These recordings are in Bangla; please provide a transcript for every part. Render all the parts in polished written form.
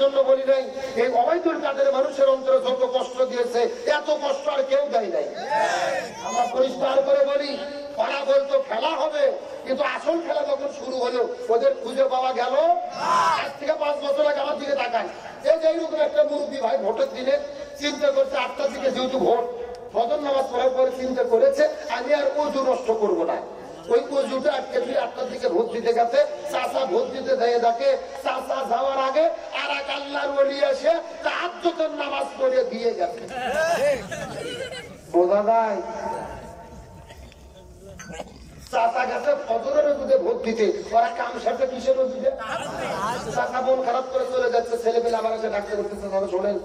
জন্য বলি নাই, এই অবৈধুল কাদের মানুষের অন্তরে যত কষ্ট দিয়েছে এত কষ্ট আর কেউ দেয় নাই। আমরা পরিষ্কার করে বলি, ওরা বলতো খেলা হবে, কিন্তু আসল খেলা যখন শুরু হলো ওদের খুঁজে পাওয়া গেল। আজ থেকে 5 বছর আগে আমার দিকে তাকান, এই যে এইরকম একটা মুরব্বী ভাই ভোটের দিনে চিন্তা করছে 8টার দিকে যেহেতু ভোট, ফজর নামাজ পড়ার পরে চিন্তা করেছে আমি আর ওযু নষ্ট করবো না। ওই ওযুটা আজকে 8টার দিকে ভোট দিতে গেছে, চাচা ভোট দিতে দেয় দেখে চাচা যাওয়ার আগে আর এক আল্লাহর ওলি এসে তাহাজ্জুদের নামাজ পড়ে দিয়ে গেছে। বোঝা যায় চাচা গেছে ফজরের ওযুতে ভোট দিতে, ওরা কাম সাথে কিসের ওযুতে? চাচা মন খারাপ করে চলে যাচ্ছে, ছেলে পেলে আমার কাছে ডাকতে করতেছে, তাহলে শোনেন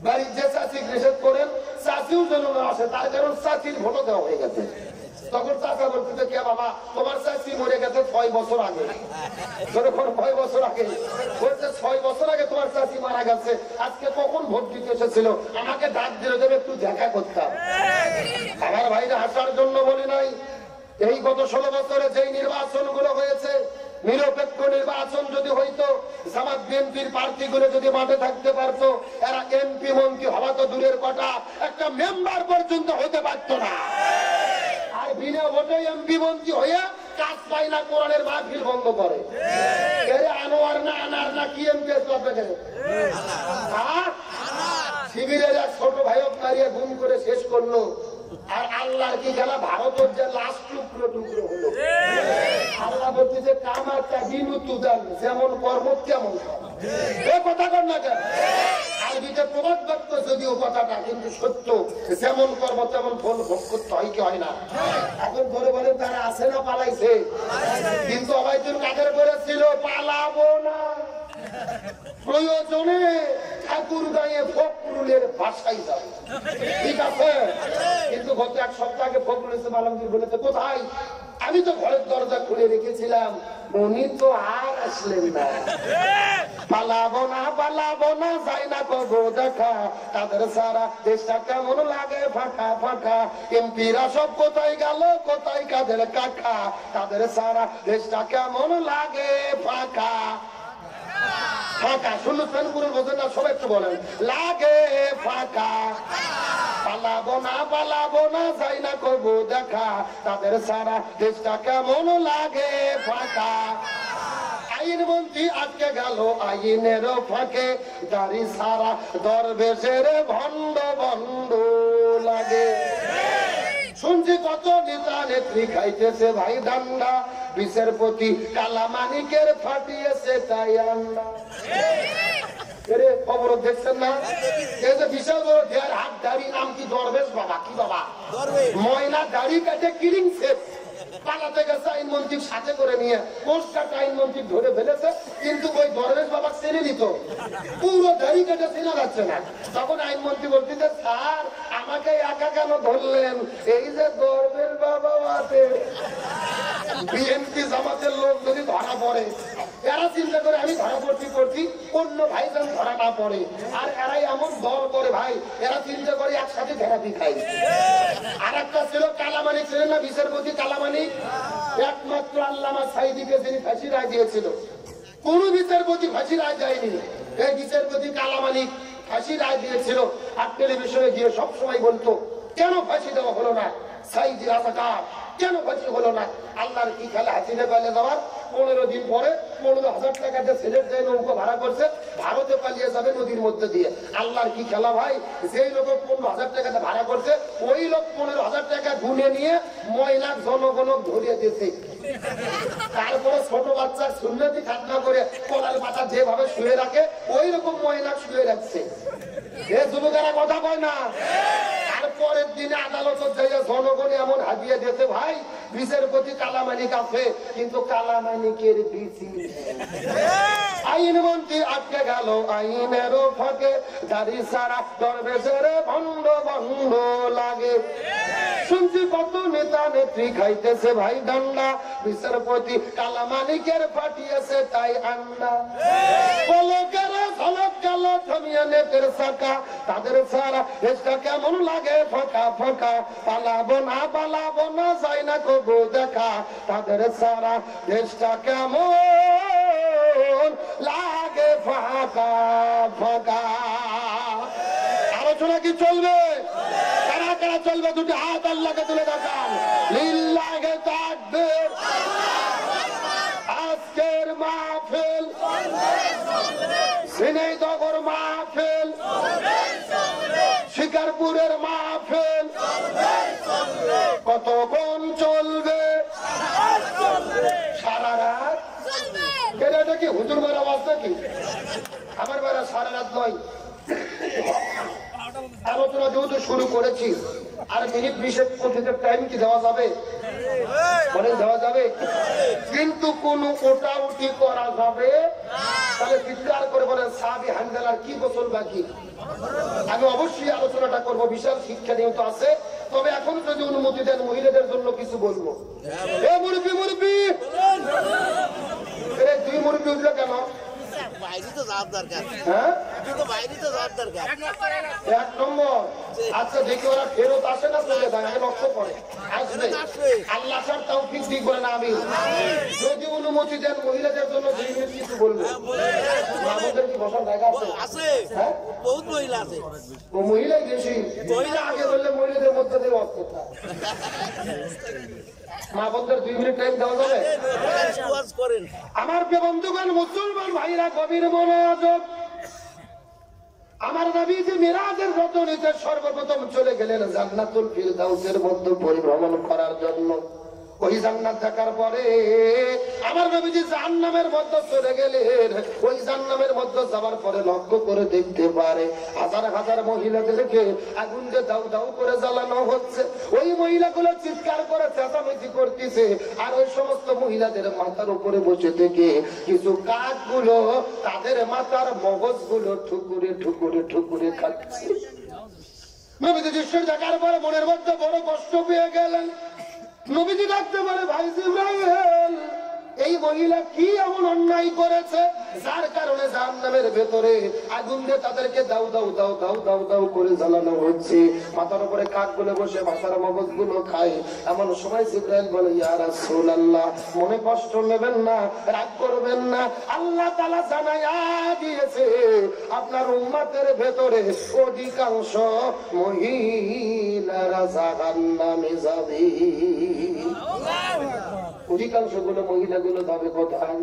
বাড়ির যে চাচি নিষেধ করেন চাচিও যেন না আসে, তার কারণ চাচির ভোটও দেওয়া হয়ে গেছে। তখন চাচা বলতে কে বাবা তোমার চাচি মরে গেছে 6 বছর আগে। যখন 6 বছর আগে বলছে 6 বছর আগে তোমার চাচি মারা গেছে, আজকে কখন ভোট দিতে এসেছিল আমাকে ডাক দিলে দেবে একটু দেখা করতাম। আমার ভাইরা হাসার জন্য বলি নাই, এই গত 16 বছরে যেই নির্বাচন গুলো হয়েছে, নিরপেক্ষ নির্বাচন যদি হইতো, জামাত বিএনপির প্রার্থীগুলো যদি মাঠে থাকতে পারতো, এরা এমপি মন্ত্রী হওয়া তো দূরের কথা, একটা মেম্বার পর্যন্ত হতে পারতো না। আর বিনা ভোটে এমপি মন্ত্রী হয়ে কাজ পায় না, কোরআনের মাহফিল বন্ধ করে। আনোয়ার না আনার না কি এমপি শিবিরের এক ছোট ভাইক মারিয়ে গুম করে শেষ করলো। আর আল্লাহর কি খেলা, ভারতের যে লাস্ট টুকরো টুকরো হলো। আল্লাহ বলছে যে কামার কাহিনু তুদাল, যেমন কর্ম তেমন কথা কর না কেন। আরবিতে প্রবাদ বাক্য যদিও কথাটা, কিন্তু সত্য, যেমন কর্ম তেমন ফল ভোগ করতে হয় কি হয় না। এখন ধরে বলেন তারা আছে না পালাইছে, কিন্তু অবৈধুল কাদের করেছিল পালাবো না। প্রয়োজনে ঠাকুর গায়ে ফখরুলের ভাষাই যাবে, ঠিক আছে। কিন্তু গত 1 সপ্তাহ আগে ফখরুল ইসলাম আলমগীর বলেছে কোথায়, আমি তো ঘরের দরজা খুলে রেখেছিলাম, উনি তো আর আসলেন না। পালাবো না যাই না কবো দেখা, তাদের সারা দেশটা কেমন লাগে ফাঁকা ফাঁকা। এমপিরা সব কোথায় গেল, কোথায় কাদের কাকা, তাদের সারা দেশটা কেমন লাগে ফাঁকা ফাঁকা। শুনছেন পুরো বোঝেন না, সবাই একটু বলেন লাগে ফাঁকা। পালাবো না যাই না কবো দেখা, তাদের সারা দেশটা কেমন লাগে ফাঁকা। আইন মন্ত্রী আটকে গেল আইনেরও ফাঁকে, দাড়ি সারা দরবেশের ভণ্ড ভণ্ড লাগে। শুনছি কত নেতা নেত্রী খাইতেছে ভাই ডান্ডা, বিচারপতি কালামানিকের ফাটিয়েছে তাই আন্ডা। খবর দেখছেন না, এই যে বিশাল বড় ঢের হাত দাড়ি, নাম কি দরবেশ বাবা, কি বাবা ময়না দাড়ি কাটে কিলিং সেফ পালাতে গেছে আইনমন্ত্রীর সাথে করে নিয়ে, পোস্টারটা আইনমন্ত্রী ধরে ফেলেছে, কিন্তু ওই দরবেশ বাবা চেনে নিত, পুরো দাড়ি কেটে চেনা যাচ্ছে না। তখন আইনমন্ত্রী বলতেছে স্যার আমাকে একা কেন ধরলেন, এই যে দরবেশ বাবা আছে। বিএনপি জামাতের লোক যদি ধরা পড়ে, এরা চিন্তা করে আমি ধরা পড়ছি অন্য ভাই যেন ধরা না পড়ে, আর এরাই এমন দল করে ভাই, এরা চিন্তা করে একসাথে থেরাপি খাই। আর একটা ছিল কালামানিক, ছিলেন না বিচারপতি কালামানিক, একমাত্র আল্লামা সাইদিকে যিনি ফাঁসি রায় দিয়েছিল, কোন বিচারপতি ফাঁসি রায় দেয়নি, এই বিচারপতি কালামানিক ফাঁসি রায় দিয়েছিল। আর টেলিভিশনে গিয়ে সবসময় বলতো কেন ফাঁসি দেওয়া হলো না, সাইদি রাজাকার কেন ফাঁসি হলো না। আল্লাহর কি খেলা, হাসিনা পালিয়ে যাওয়ার 15 দিন পরে 15,000 টাকা দিয়ে সিলেট যায় নৌকা ভাড়া করছে, ভারতে পালিয়ে যাবে নদীর মধ্যে দিয়ে। আল্লাহর কি খেলা ভাই, যেই লোক 15,000 টাকাতে ভাড়া করছে, ওই লোক 15,000 টাকা গুনে নিয়ে ময়নাক জনগণক ধরিয়ে দিয়েছে। তারপরে ছোট বাচ্চা সুন্নতি খাতনা করে কলার পাতা যেভাবে শুয়ে রাখে, ওই রকম ময়নাক শুয়ে রাখছে। এ যুবকেরা কথা কয় না। তারপরের দিনে আদালতের জায়গায় জনগণ এমন হাজিয়ে দিয়েছে ভাই, বিচারপতি কালামানিক আছে, কিন্তু কালামানিকের বিচি আইনমন্ত্রী আটকে গেল আইনেরও ফাঁকে, দাড়ি সারা দরবেশের ভণ্ড ভণ্ড লাগে। শুনছি কত নেতা নেত্রী খাইতেছে ভাই ডান্ডা, বিচারপতি কালামানিকের ফাটিয়েছে তাই আন্ডা। পলকেরা ঝলক গেল থামিয়ে নেতের চাকা, তাদের সারা দেশটা কেমন লাগে ফাঁকা ফাঁকা। পালাবো না যাই না কবু দেখা, তাদের সারা দেশটা কেমন মন লাগে ফাঁকা ফাঁকা। আলোচনা কি চলবে? কারা কারা চলবে? দুটি হাত আল্লাহকে তুলে দেখান। লিল্লাহি তাকবীর। আজকের মাহফিল ঝিনাইদহের মাহফিল, শিকারপুরের মাহফিল কতক্ষণ চলবে? সারা রাত। এটা কি হুজুর মার আওয়াজ নাকি? আমার বেলা সারা রাত নয়। আলোচনা যেহেতু শুরু করেছি, আর মিনিট 20-25 টাইম কি দেওয়া যাবে? বলেন দেওয়া যাবে? কিন্তু কোন ওটাউটি করা যাবে? তাহলে চিৎকার করে বলেন সাহাবী হানজালার কি গোসল বাকি? আমি অবশ্যই আলোচনাটা করব, বিশাল শিক্ষা নিয়ত আছে। তবে এখন যদি অনুমতি দেন মহিলাদের জন্য কিছু বলবো। এ মুরব্বি মুরব্বি, দুই মুরব্বি উঠলো কেন? এক নম্বর। আচ্ছা দেখি ওরা ফেরত আসে না চলে যায়, আগে লক্ষ্য করে আসবে। আল্লাহ তার তৌফিক দিক বলে না আমি। যদি অনুমতি দেন মহিলাদের জন্য 2 মিনিট কিছু বলবো। আমাদের কি বসার জায়গা আছে? হ্যাঁ, বহুত মহিলা আছে। ও মহিলাই বেশি। মহিলা আগে বললে মহিলাদের মধ্যে দিয়ে অর্থটা মা বোনদের 2 মিনিট টাইম দেওয়া যাবে? আমার বন্ধুগণ, মুসলমান ভাইরা গভীর মনোযোগ। আমার নবী যে মিরাজের রজনীতে সর্বপ্রথম চলে গেলেন জান্নাতুল ফিরদাউসের মধ্যে পরিভ্রমণ করার জন্য। ওই জান্নাত দেখার পরে আমার নবীজি জাহান্নামের মধ্যে চলে গেলেন। ওই জাহান্নামের মধ্যে যাওয়ার পরে লক্ষ্য করে দেখতে পারে হাজার হাজার মহিলাদেরকে আগুন দিয়ে দাউ দাউ করে জ্বালানো হচ্ছে। ওই মহিলাগুলো চিৎকার করে চেঁচামেচি করতেছে, আর ওই সমস্ত মহিলাদের মাথার উপরে বসে থেকে কিছু কাকগুলো তাদের মাথার মগজগুলো ঠুকুরে ঠুকুরে ঠুকুরে খাচ্ছে। নবীজি দৃশ্য দেখার পরে মনের মধ্যে বড় কষ্ট পেয়ে গেলেন। নবীজি ডাকতে পারে, ভাই জিবরাইল, এই মহিলা কি এমন অন্যায় করেছে যার কারণে জাহান্নামের ভেতরে আগুন দিয়ে তাদেরকে দাউ দাউ দাউ দাউ দাউ দাউ করে জ্বালানো হচ্ছে? মাথার উপরে কাকগুলো বসে মাথার মগজগুলো খায়। এমন সময় জিবরাইল বলে, ইয়া রাসূলুল্লাহ, মনে কষ্ট নেবেন না, রাগ করবেন না। আল্লাহ তাআলা জানায়া দিয়েছে আপনার উম্মতের ভেতরে অধিকাংশ মহিলারা জাহান্নামে যাবে। অধিকাংশ গুলো মহিলাগুলো যাবে কোথায়?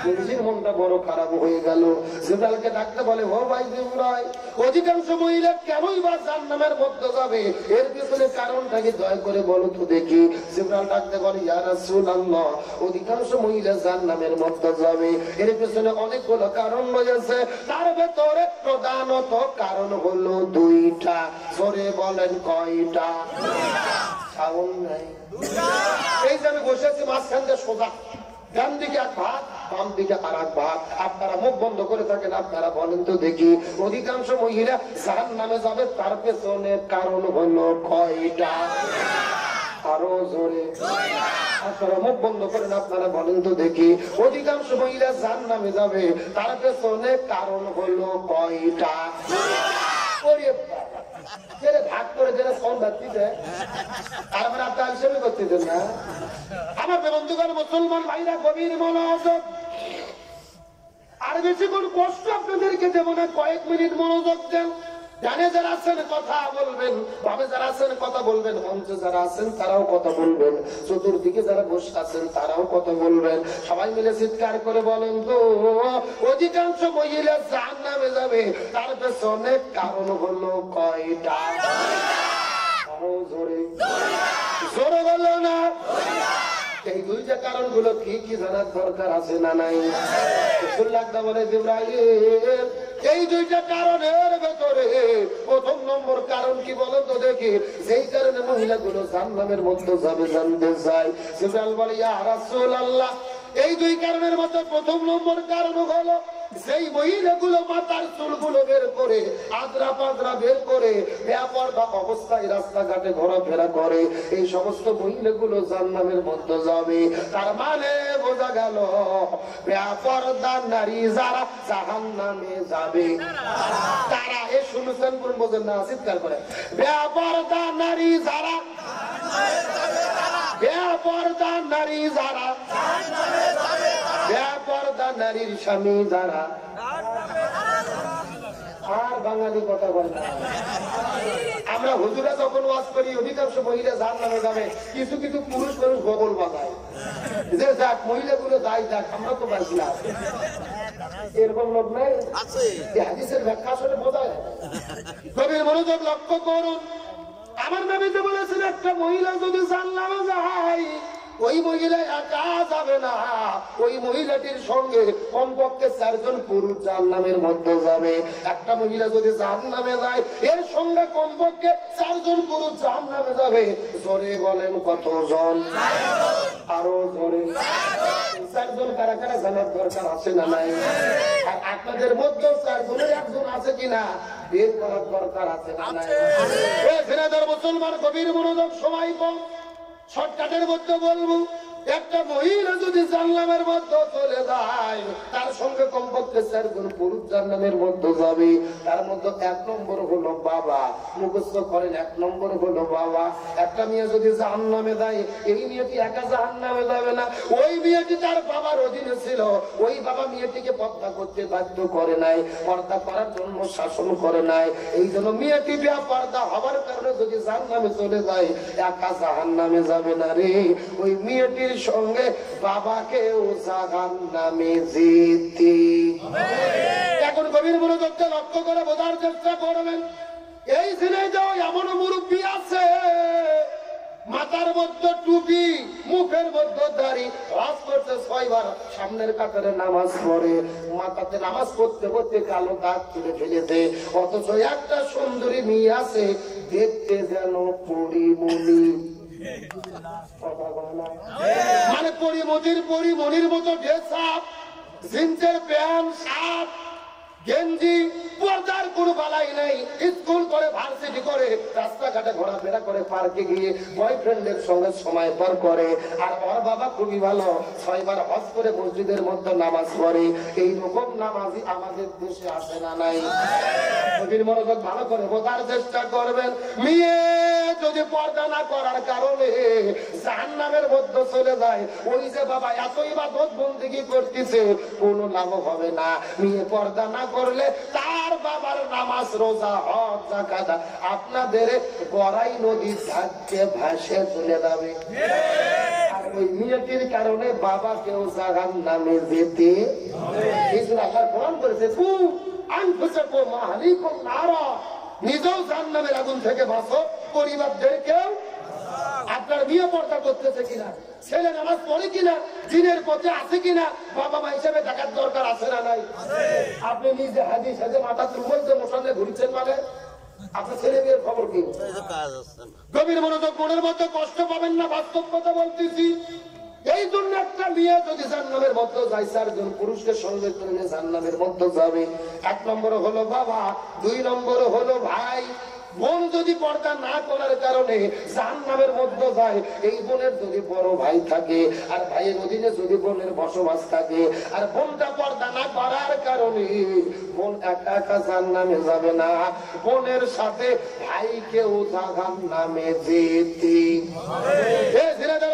নিজের মনটা বড় খারাপ হয়ে গেল। জিবরাইলকে ডাকতে বলে, ও ভাই জিবরাইল, অধিকাংশ মহিলা কেনই বা জাহান্নামের মধ্যে যাবে? এর পিছনে কারণটা কি দয়া করে বলো তো দেখি। জিবরাইল ডাকতে বলে, ইয়া রাসূলুল্লাহ, অধিকাংশ মহিলা জাহান্নামের মধ্যে যাবে, এর পিছনে অনেকগুলো কারণ রয়েছে। তার ভেতরে প্রধানত কারণ হলো 2টা। জোরে বলেন কয়টা? সাউন্ড নাই। এই যে আমি বসে আছি মাঝখান দিয়ে সোজা, ডান দিকে এক ভাগ, বাম দিকে আর এক ভাগ। আপনারা মুখ বন্ধ করে থাকেন, আপনারা বলেন তো দেখি অধিকাংশ মহিলা জাহান্নামে যাবে, তার পেছনে কারণ হলো কয়টা? আরো জোরে। আপনারা মুখ বন্ধ করেন, আপনারা বলেন তো দেখি অধিকাংশ মহিলা জাহান্নামে যাবে, তার পেছনে কারণ হলো কয়টা? ভাগ করে যেটা সাউন্ড বাড়তিছে, তার মানে আপনার হিসেবে করতেছেন না। আমার বন্ধুগণ, মুসলমান ভাইরা গভীর মনোযোগ। আর বেশিক্ষণ কষ্ট আপনাদেরকে দেব না, কয়েক মিনিট মনোযোগ দেন। ডানে যারা আছেন কথা বলবেন, বামে যারা আছেন কথা বলবেন, মঞ্চে যারা আছেন তারাও কথা বলবেন, চতুর্দিকে যারা বসে আছেন তারাও কথা বলবেন। সবাই মিলে চিৎকার করে বলেন তো, অধিকাংশ মহিলা জাহান্নামে যাবে, তার পেছনে কারণ হলো কয়টা? আরো জোরে। জোরে বলো না। এই 2টা কারণগুলো কি কি জানার দরকার আছে না নাই? বলে জিবরাইল, এই 2টা কারণের ভেতরে প্রথম নম্বর কারণ কি বলেন তো দেখি, যেই কারণে মহিলাগুলো জাহান্নামের মধ্যে যাবে জানতে চাই। জিবরাইল বলে, ইয়া রাসূলুল্লাহ, এই 2 কারণের মধ্যে প্রথম নম্বর কারণ হলো যেই মহিলাগুলো মাথার চুলগুলো বের করে, আদ্রা পাদ্রা বের করে বেপরদা অবস্থায় রাস্তাঘাটে ঘোরাফেরা করে, এই সমস্ত মহিলাগুলো জাহান্নামের মধ্যে যাবে। তার মানে বোঝা গেল বেপরদা নারী যারা জাহান্নামে যাবে তারা, এ শুনেছেন কোন বোঝেন না? চিৎকার করে, বেপরদা নারী যারা, বেপরদা নারী যারা, বেপরদা নারীর স্বামী যারা। আর বাঙালি কথা বলে না। আমরা হুজুরা যখন ওয়াজ করি অধিকাংশ মহিলা জাহান্নামে যাবে, কিছু কিছু পুরুষ মানুষ গগল বাজায় যে যাক মহিলাগুলো যাই যাক, আমরা তো পাইছি না। এরকম লোক নেই হাদিসের ব্যাখ্যা আসলে বোঝায়। কবির মনোযোগ লক্ষ্য করুন। আমার নবীতে বলেছেন একটা মহিলা যদি জান্নাতে যায়, ওই মহিলা একা যাবে না, ওই মহিলাটির সঙ্গে কমপক্ষে 4 জন পুরুষ জাহান্নামের মধ্যে যাবে। একটা মহিলা যদি জাহান্নামে যায়, এর সঙ্গে কমপক্ষে 4 জন পুরুষ জাহান্নামে যাবে। জোরে বলেন কতজন? আরো জোরে। 4 জন কারা কারা জানার দরকার আছে না নাই? আর আপনাদের মধ্যে 4 জনের একজন আছে কিনা বের করার দরকার আছে না নাই? মুসলমান কবির মনোযোগ, সময় কম, শর্টকাটের মধ্যে বলবো। একটা মহিলা যদি জাহান্নামের মধ্যে চলে যায়, তার সঙ্গে কমপক্ষে 4 জন পুরুষ জাহান্নামের মধ্যে যাবে। তার মধ্যে 1 নম্বর হলো বাবা। মুখস্থ করেন, 1 নম্বর হলো বাবা। একটা মেয়ে যদি জাহান্নামে যায়, এই মেয়েটি একা জাহান্নামে যাবে না, ওই মেয়েটি তার বাবার অধীনে ছিল। ওই বাবা মেয়েটিকে পর্দা করতে বাধ্য করে নাই, পর্দা করার জন্য শাসন করে নাই। এই জন্য মেয়েটি বেপরদা হবার কারণে যদি জাহান্নামে চলে যায়, একা জাহান্নামে যাবে না রে, ওই মেয়েটির সঙ্গে বাবাকেও জাহান্নামে যেতে। এখন কবির মনোযোগকে লক্ষ্য করে বোঝার চেষ্টা করবেন। এই ছেলেটাও এমন মুরব্বী আছে, মাথার মধ্যে টুপি, মুখের মধ্যে দাড়ি, ওয়াজ করতে 6 বার, সামনের কাতারে নামাজ পড়ে, মাথাতে নামাজ পড়তে পড়তে কালো দাগ তুলে ফেলেছে। অথচ একটা সুন্দরী মেয়ে আছে, দেখতে যেন পরিমণি, মানে পরিমণির মতো ড্রেস আপ, জিন্সের প্যান্ট, শার্ট, গেঞ্জি, পর্দার কোনো বালাই নাই। স্কুল করে, ভার্সিটি করে, রাস্তাঘাটে ঘোরাফেরা করে, পার্কে গিয়ে বয়ফ্রেন্ডের সঙ্গে সময় পার করে। আর ওর বাবা খুবই ভালো, 6 বার হজ করে মসজিদের মধ্যে নামাজ পড়ে। এইরকম নামাজি আমাদের দেশে আসে না নাই? কবির মনোযোগ ভালো করে বোঝার চেষ্টা করবেন। মেয়ে যদি পর্দা না করার কারণে জাহান্নামের মধ্যে চলে যায়, ওই যে বাবা এত ইবাদত বন্দেগী করতেছে, কোনো লাভ হবে না। মেয়ে পর্দা না করলে তার বাবার নামাজ, রোজা, হজ, যাকাত আপনাদের গড়াই নদীর ধারে ভাসে চলে যাবে। আর ওই মেয়েটির কারণে বাবাকেও জাহান্নামে যেতে আল্লাহ কোরআন করেছে, নিজেও জাহান্নামের আগুন থেকে বাঁচো, পরিবারদেরকেও। আপনার বিয়ে পর্দা করতেছে কিনা, ছেলে নামাজ পড়ে কিনা, দিনের পথে আছে কিনা, বাবা মা হিসেবে দেখার দরকার আছে না নাই? আপনি নিজে হাজি সাজে মাথা চুলবলতে মোশনে ঘুরছেন, মানে আপনার ছেলে বিয়ের খবর কি? গভীর মনোযোগ, মনের মধ্যে কষ্ট পাবেন না, বাস্তব কথা বলতেছি। এই জন্য একটা মেয়ে যদি জাহান্নামের মধ্যে যায়, 4 জন পুরুষকে সঙ্গে করে নিয়ে জাহান্নামের মধ্যে যাবে। 1 নম্বর হলো বাবা, 2 নম্বর হলো ভাই। বোন যদি পর্দা না করার কারণে জাহান্নামের মধ্যে যায়, এই বোনের যদি বড় ভাই থাকে, আর ভাইয়ের অধীনে যদি বোনের বসবাস থাকে, আর বোনটা পর্দা না করার কারণে বোন একা একা জাহান্নামে যাবে না, বোনের সাথে ভাইকেও জাহান্নামে যেতে।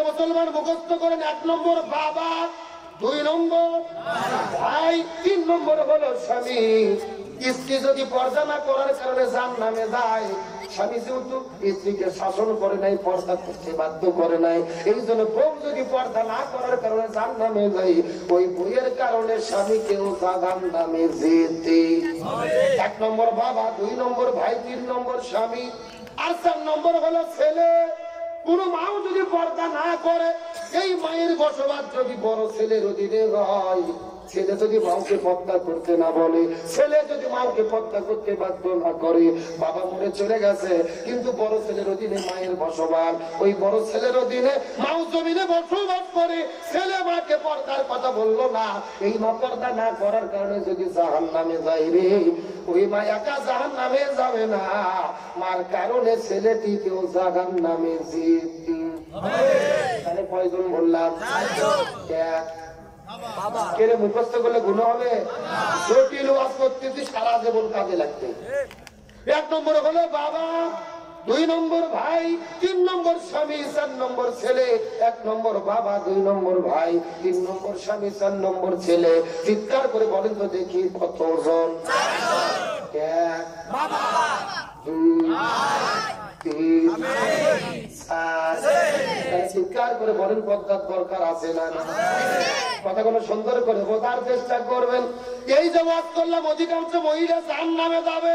মুসলমান মুখস্থ করেন, 1 নম্বর বাবা, 2 নম্বর ভাই, 3 নম্বর হলো স্বামী। স্ত্রী যদি পর্দা না করার কারণে জাহান্নামে যায়, স্বামী যেহেতু স্ত্রীকে শাসন করে নাই, পর্দা করতে বাধ্য করে নাই, এই জন্য বউ যদি পর্দা না করার কারণে জাহান্নামে যায়, ওই বইয়ের কারণে স্বামীকেও জাহান্নামে যেতে। 1 নম্বর বাবা, 2 নম্বর ভাই, 3 নম্বর স্বামী, আর 4 নম্বর হলো ছেলে। কোন মাও যদি পর্দা না করে, এই মায়ের বসবাস যদি বড় ছেলের অধীনে হয়, ছেলে যদি মাকে পর্দা করতে না বলে, ছেলে যদি মাকে পর্দা করতে বাধ্য না করে, বাবা মরে চলে গেছে কিন্তু বড় ছেলের অধীনে মায়ের বসবাস, ওই বড় ছেলের অধীনে মাও জমিনে বসবাস করে, ছেলে মাকে পর্দার কথা বললো না, এই মা পর্দা না করার কারণে যদি জাহান্নামে যায় রে, ওই মা একা জাহান্নামে যাবে না, মার কারণে ছেলেটিকেও জাহান্নামে যেতে। তাহলে কয়জন বললাম? কেন মুখস্থ করলে গুণ হবে? জটিল ওয়াজ করতেছি, সারা জীবন কাজে লাগবে। 1 নম্বর হলো বাবা, 2 নম্বর ভাই, 3 নম্বর স্বামী, 4 নম্বর ছেলে, 1 নম্বর বাবা, 2 নম্বর ভাই, 3 নম্বর স্বামী, 4 নম্বর ছেলে। চিৎকার করে বলেন তো দেখি কতজন? 1 বাবা, 2 3 4। চিৎকার করে বলেন পদ্মার দরকার আছে না? কথাগুলো সুন্দর করে বোঝার চেষ্টা করবেন। এই যে ওয়াজ করলাম অধিকাংশ মহিলা জাহান্নামে যাবে,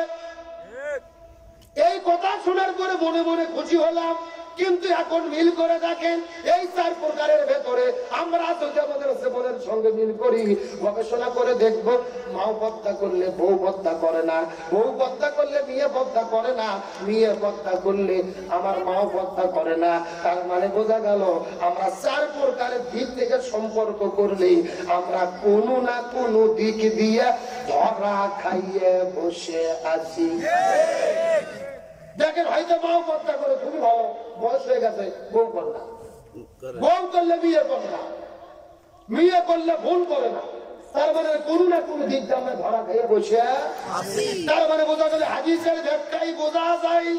এই কথা শোনার পরে মনে মনে খুশি হলাম। কিন্তু এখন মিল করে দেখেন, এই 4 প্রকারের ভেতরে আমরা যদি আমাদের জীবনের সঙ্গে মিল করি, গবেষণা করে দেখব, মাও পদ্মা করলে বউ পদ্মা করে না, বউ পদ্মা করলে মেয়ে পদ্মা করে না, মেয়ে পদ্মা করলে আমার মাও পদ্মা করে না। তার মানে বোঝা গেল আমরা 4 প্রকারের দিক থেকে সম্পর্ক করলে আমরা কোনো না কোনো দিক দিয়ে ধরা খাইয়ে বসে আছি। দেখেন হয়তো মাও পদ্মা করে, খুবই ভালো, বয়স হয়ে গেছে, বউ করে না, বউ করলে বিয়ে করে না, বিয়ে করলে ভুল করে না। তার মানে কোনো না কোনো দিক দিয়ে আমরা ধরা খেয়ে বসে আছি। তার মানে বোঝা গেল হাদিসের ব্যাখ্যাই বোঝা যায়,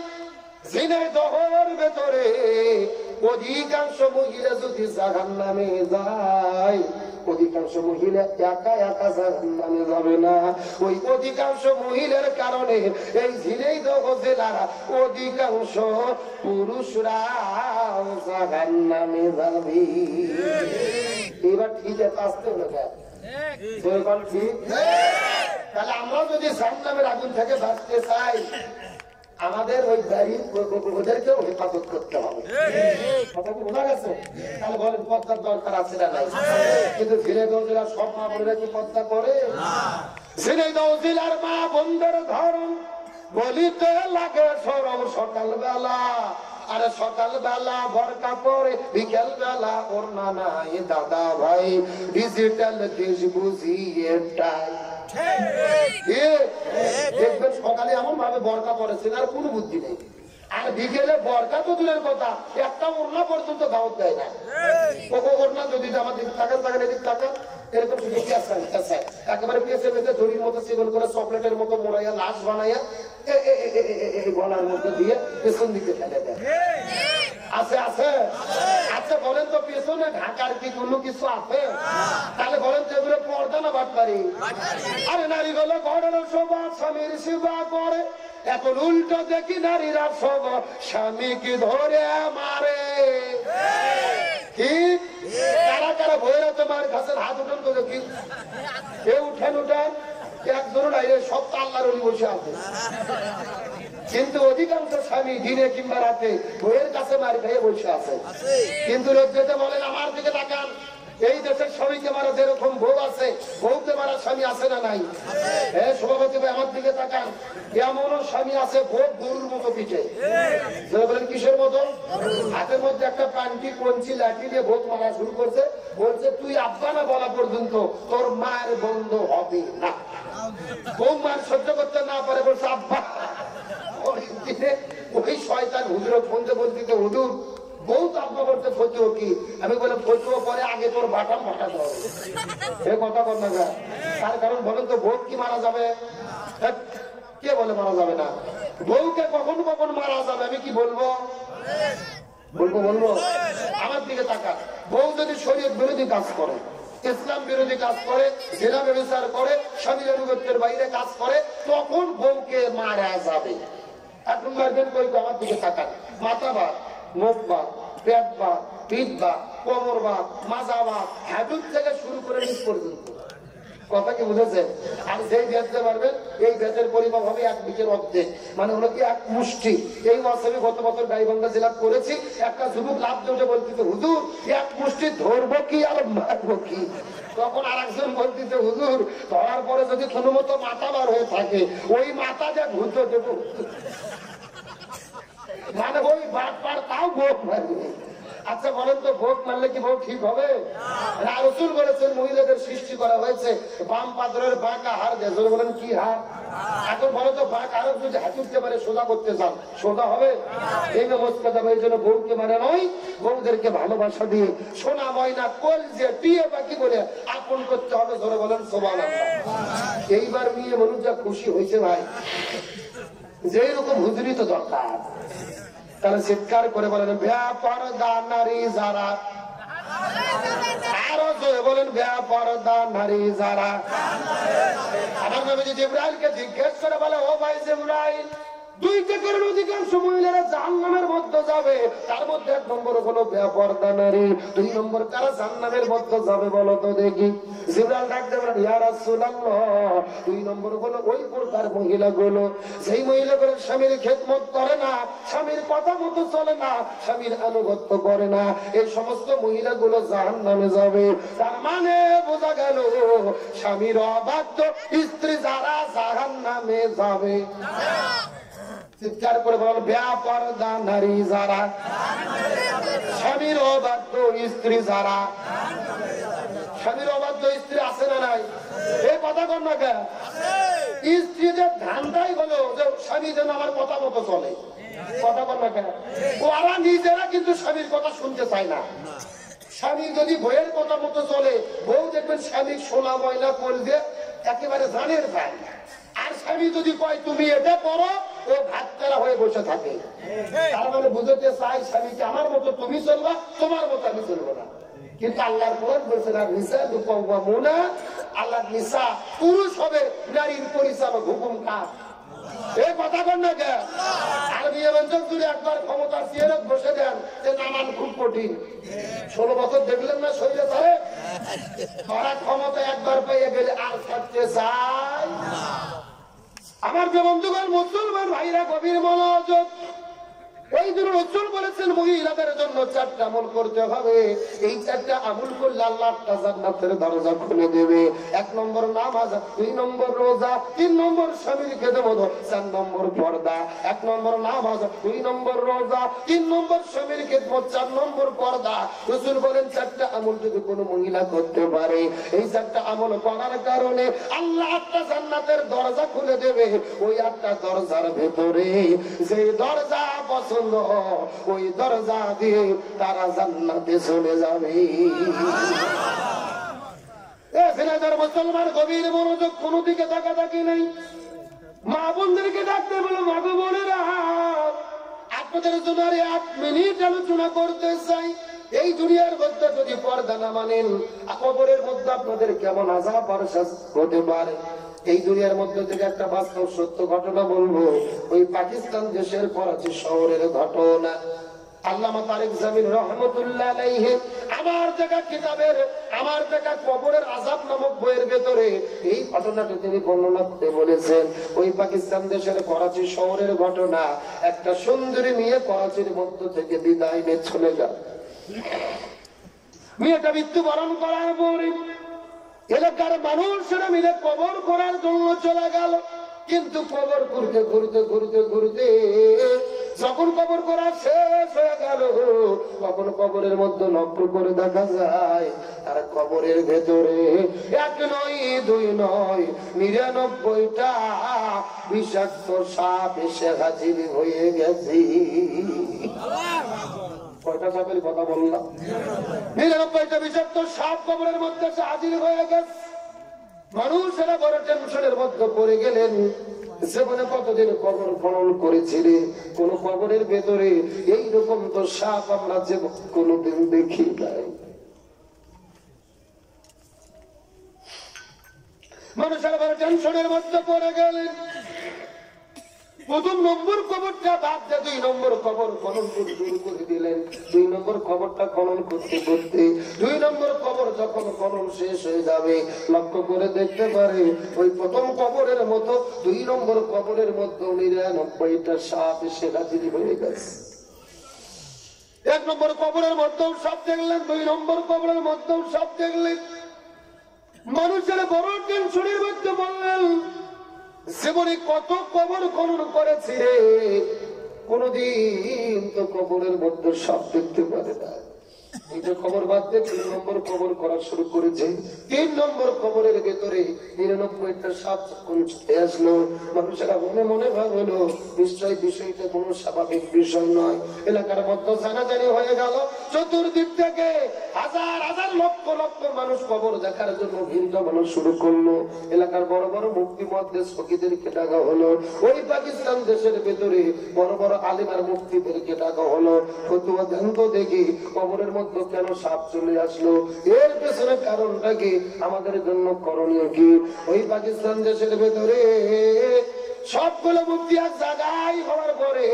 ঝিনাইদহের ভেতরে অধিকাংশ মহিলা যদি জাহান্নামে যায়, অধিকাংশ মহিলা একা একা জাহান্নামে যাবে না, ওই অধিকাংশ মহিলার কারণে এই ঝিনাইদহ জেলার অধিকাংশ পুরুষরা জাহান্নামে যাবে। এবার ঠিক আছে, আসতে হলো ঠিক। তাহলে আমরা যদি জাহান্নামের আগুন থেকে বাঁচতে চাই, আমাদের ওই বাড়ি ওদেরকেও হেফাজত করতে হবে। কথা কি বোঝা গেছে? তাহলে বলেন পদ্মার দরকার আছে না নাই? কিন্তু ঝিনাইদহ জেলার সব মা বোনেরা কি পদ্মা করে? ঝিনাইদহ জেলার মা বোনদের ধরন বলিতে লাগে সরম সকালবেলা, আরে সকালবেলা ভরকা পরে, বিকেল বেলা ওড়না নাই দাদা ভাই, ডিজিটাল দেশ বুঝিয়ে দেখবেন সকালে এমন ভাবে বরকা পড়েছেন আর কোনো বুদ্ধি নেই, আর বিকেলে বরকা তো দূরের কথা, একটা ওড়না পর্যন্ত দাওয়াত দেয় না। ওড়না যদি আমার দিকে থাকেন থাকেন এদিক থাকেন, এরকম একেবারে পেঁচে পেঁচে দড়ির মতো সেবন করে চকলেটের মতো মোড়াইয়া লাশ বানাইয়া গলার মধ্যে দিয়ে পেছন দিকে ফেলে দেয়। আছে আছে আচ্ছা বলেন তো পেছনে ঢাকার কি কোনো কিছু আছে? তাহলে বলেন তো এগুলো পর্দা না বাটপারি? আরে নারীগুলো ঘরের শোভা স্বামীর সেবা করে, এখন উল্টো দেখি নারীরা সব স্বামীকে ধরে মারে। কি কারা কারা ভয়েরা তোমার কাছে হাত উঠান তো দেখি, এ উঠেন উঠেন, একজন আইলে সব তো আল্লাহর ওলি বসে আছে। কিন্তু অধিকাংশ স্বামী দিনে কিংবা রাতে বইয়ের কাছে মারি খেয়ে বসে আছে। কিন্তু লোক যেতে বলেন আমার দিকে তাকান, এই দেশের স্বামীকে মারা যেরকম বউ আছে, বউকে মারা স্বামী আছে না নাই? হ্যাঁ সভাপতি ভাই আমার দিকে তাকান, এমনও স্বামী আছে বউ গরুর মতো পিঠে। বলেন কিসের মতো? হাতের মধ্যে একটা পান্টি কঞ্চি লাঠি দিয়ে ভোগ মারা শুরু করছে, বলছে তুই আব্বা না বলা পর্যন্ত তোর মায়ের বন্ধ হবে না। বউ মার সহ্য করতে না পারে বলছে আব্বা। ওই শয়তান হুজুর ফোনতে বলতে হুজুর বউ তো আব্বা করতে ফতুয়া কি? আমি বলে ফতুয়া পরে আগে তোর বাটাম ফাটাতে হবে। এ কথা কথা না, তার কারণ বলেন তো বউ কি মারা যাবে? কে বলে মারা যাবে না? বউকে কখন কখন মারা যাবে আমি কি বলবো? বলবো বলবো আমার দিকে তাকা। বউ যদি শরীয়ত বিরোধী কাজ করে, ইসলাম বিরোধী কাজ করে, জেনা ব্যবচার করে, স্বামীর আনুগত্যের বাইরে কাজ করে, তখন বউকে মারা যাবে। এখন মারবেন কই? আমার দিকে তাকান। মাথা বাদ, মুখ বাদ, পেট বাদ, পিঠ বাদ, কোমর বাদ, মাজা বাদ, হাঁটুর থেকে শুরু করে নিচ পর্যন্ত। কথা কি বুঝেছেন? আর যেই বেচতে পারবেন এই বেচের পরিমাণ হবে 1 বিঘের অর্ধেক, মানে হলো কি 1 মুষ্টি। এই মাসে গত বছর গাইবান্ধা জেলা করেছি, একটা যুবক লাভ দিয়ে বলতেছে হুজুর 1 মুষ্টি ধরবো কি আর মারবো কি? তখন আর একজন বলতেছে হুজুর ধরার পরে যদি কোনো মতো মাথা বার হয়ে থাকে, ওই মাথা যা ঘুরতে দেবো, মানে ওই বাট পার তাও ভোগ মারবে। আচ্ছা বলেন তো ভোগ মারলে কি ভোগ ঠিক হবে? রাসূল বলেছেন মহিলাদের সৃষ্টি করা হয়েছে বাম পাথরের বাঁকা হাড় দিয়ে। বলেন কি হাড়? এখন বলো তো বাঁকা হাড় যদি হাঁটুতে পারে সোজা করতে চান, সোজা হবে? এই নমস্কার দেবে। এই জন্য বউকে মানে নয়, বউদেরকে ভালোবাসা দিয়ে সোনা ময়না কোল যে টিয়ে বাকি বলে আপন করতে হবে। ধরে বলেন সুবহানাল্লাহ। এইবার মেয়ে মানুষ যা খুশি হয়েছে ভাই, যেই রকম হুজুরি তো দরকার। তাহলে চিৎকার করে বলেন বেপরদা নারী যারা, আরো জোরে বলেন বেপরদা নারী যারা। আমার নবীজি জিবরাইলকে জিজ্ঞেস করে বলে, ও ভাই জিবরাইল, দুইটা কারণ অধিকাংশ মহিলারা জাহান্নামের মধ্যে যাবে, তার মধ্যে এক নম্বর হলো বেপরদা নারী, দুই নম্বর কারা জাহান্নামের মধ্যে যাবে বলো তো দেখি। জিবরাইল ডাকতে বলেন, ইয়া রাসূলুল্লাহ, দুই নম্বর হলো ওই প্রকার মহিলাগুলো সেই মহিলাগুলো স্বামীর খেদমত করে না, স্বামীর কথা মতো চলে না, স্বামীর আনুগত্য করে না, এই সমস্ত মহিলাগুলো জাহান্নামে যাবে। তার মানে বোঝা গেল স্বামীর অবাধ্য স্ত্রী যারা জাহান্নামে যাবে। চিৎকার করে বল বেপরদা নারী যারা, স্বামীর অবাধ্য স্ত্রী যারা। স্বামীর অবাধ্য স্ত্রী আছে না নাই? এই কথা কর না কেন? স্ত্রীদের ধান্দাই হলো যে স্বামী যেন আমার কথা মতো চলে, কথা কর না কেন? ওরা নিজেরা কিন্তু স্বামীর কথা শুনতে চায় না। স্বামী যদি বইয়ের কথা মতো চলে, বউ দেখবেন স্বামীর সোনা ময়না করলে একেবারে জানের পায়। আর স্বামী যদি কয় তুমি এটা করো, ও ভাত তারা হয়ে বসে থাকে। তার মানে বুঝতে চাই স্বামীকে আমার মতো তুমি চলবা, তোমার মতো আমি চলবো না। কিন্তু আল্লাহর কোরআন বলছে না, নিসা দুকাওয়ামুনা, আল্লাহর নিসা পুরুষ হবে, নারীর পরিচালক হুকুম কার। এই কথা কর না কে? আর বিয়ে বন্ধন যদি একবার ক্ষমতা চেয়ে বসে দেন, যে নামান খুব কঠিন। 16 বছর দেখলেন না শরীরে ধরে, তারা ক্ষমতা একবার পেয়ে গেলে আর থাকতে চায়। আমার যে বন্ধুগণ মুসলমান ভাইরা গভীর মনোযোগ, এই জন্য রাসূল বলেছেন মহিলাদের জন্য 4টা আমল করতে হবে। এই 4টা আমল করলে আল্লাহ জান্নাতের দরজা খুলে দেবে। 1 নম্বর নামাজ, 2 নম্বর রোজা, 3 নম্বর স্বামীর খেদমত, 4 নম্বর পর্দা। 1 নম্বর নামাজ, 2 নম্বর রোজা, 3 নম্বর স্বামীর খেদমত, 4 নম্বর পর্দা। রাসূল বলেন 4টা আমল যদি কোনো মহিলা করতে পারে, এই 4টা আমল করার কারণে আল্লাহ 8টা জান্নাতের দরজা খুলে দেবে। ওই 8টা দরজার ভেতরে যে দরজা পছন্দ, ওই দরজা দিয়ে তারা জান্নাতে চলে যাবে। মুসলমান গভীর মনোযোগ, কোনো দিকে তাকাতাকি নেই। মা বোনদেরকে ডাকতে বলো, মা গো বোনেরা, আপনাদের জন্য 1 মিনিট আলোচনা করতে চাই। এই দুনিয়ার মধ্যে যদি পর্দা না মানেন, কবরের মধ্যে আপনাদের কেমন আযাব আর শাস্তি হতে পারে। এই দুনিয়ার মধ্যে থেকে একটা বাস্তব সত্য ঘটনা বলবো, ওই পাকিস্তান দেশের করাচি শহরের ঘটনা। আল্লামা তারিক জামিল রহমতুল্লাহ আলাইহি আমার দেখা কিতাবের, আমার দেখা কবরের আযাব নামক বইয়ের ভেতরে এই ঘটনাটি তিনি বর্ণনা করে বলেছেন। ওই পাকিস্তান দেশের করাচি শহরের ঘটনা। একটা সুন্দরী মেয়ে করাচির মধ্য থেকে বিদায় নিয়ে চলে গেল। মেয়েটা মৃত্যুবরণ করার পরে এলাকার মানুষেরা মিলে কবর করার জন্য চলে গেল। কিন্তু কবর ঘুরতে ঘুরতে ঘুরতে ঘুরতে যখন কবর করা শেষ হয়ে গেল, তখন কবরের মধ্যে লক্ষ্য করে দেখা যায় আর কবরের ভেতরে 1 নয় 2 নয় 99টা বিষাক্ত সাপ এসে হাজির হয়ে গেছে। কয়টা সাপের কথা বললাম? 99টা বিষাক্ত সাপ কবরের মধ্যে হাজির হয়ে গেছে। মানুষেরা বড় টেনশনের মধ্যে পড়ে গেলেন। জীবনে কতদিন কবর খনন করেছিলে, কোন কবরের ভেতরে এইরকম তো সাপ আমরা যে কোনদিন দেখি নাই। মানুষেরা বড় টেনশনের মধ্যে পড়ে গেলেন। 1 নম্বর কবরটা বাদ দিয়ে 2 নম্বর কবর খনন করে শুরু করে দিলেন। 2 নম্বর কবরটা খনন করতে করতে 2 নম্বর কবর যখন খনন শেষ হয়ে যাবে, লক্ষ্য করে দেখতে পারে ওই 1ম কবরের মতো 2 নম্বর কবরের মধ্যে 99টা সাপ এসে হাজির হয়ে গেছে। 1 নম্বর কবরের মধ্যেও সাপ দেখলেন, 2 নম্বর কবরের মধ্যেও সাপ দেখলেন। মানুষেরা বড় টেনশনের মধ্যে বললেন, জীবনে কত কবর খনন করেছে, কোনদিন তো কবরের মধ্যে সাপ দেখতে পারে না। এটা খবর বাদ দিয়ে 3 নম্বর খবর করা শুরু করেছে। 3 নম্বর খবরের ভেতরে 99টা সাপ যখন চলে আসলো, মানুষেরা মনে মনে ভাবলো নিশ্চয় বিষয়টা কোনো স্বাভাবিক বিষয় নয়। এলাকার মধ্যে জানাজানি হয়ে গেল, চতুর্দিক থেকে হাজার হাজার লক্ষ লক্ষ মানুষ খবর দেখার জন্য ভিড় জমানো শুরু করলো। এলাকার বড় বড় মুফতি মুহাদ্দিস ফকিহদেরকে ডাকা হলো, ওই পাকিস্তান দেশের ভেতরে বড় বড় আলিম আর মুফতিদেরকে ডাকা হলো। ফতুয়া দেন তো দেখি কবরের মধ্যে কেন সাপ চলে আসলো, এর পেছনে কারণটা কি, আমাদের জন্য করণীয় কি। ওই পাকিস্তান দেশের ভেতরে সবগুলো মুফতি এক জায়গায় হওয়ার পরে